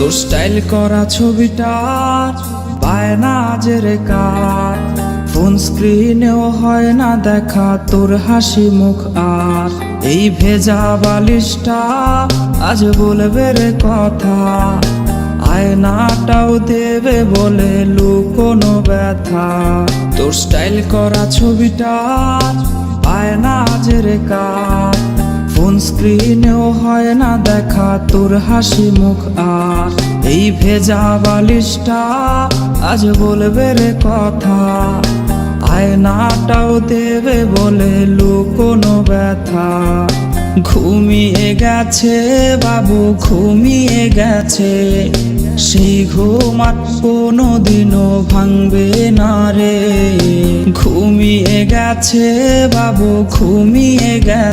তোর স্টাইল করা ছবিটা পায় না যে রে কার, ফোন স্ক্রিনেও হয় না দেখা তোর হাসি মুখ। আর এই ভেজা বালিশটা আজ বলবে রে কথা, আয়নাটাও দেবে বলে লুকোনো ব্যথা। তোর স্টাইল করা ছবিটা পায় না যে রে কার, ফোন স্ক্রিনেও হয় না দেখা তোর হাসি মুখ। আর এই ভেজা বালিশটা আজ বলবে রে কথা, আয়নাটাও দেবে বলে লুকোনো ব্যথা। ঘুমিয়ে গেছে বাবু, ঘুমিয়ে গেছে, সেই ঘুম আর কোনোদিনও ভাঙবে না রে। ঘুমিয়ে গেছে বাবু, ঘুমিয়ে গেছে।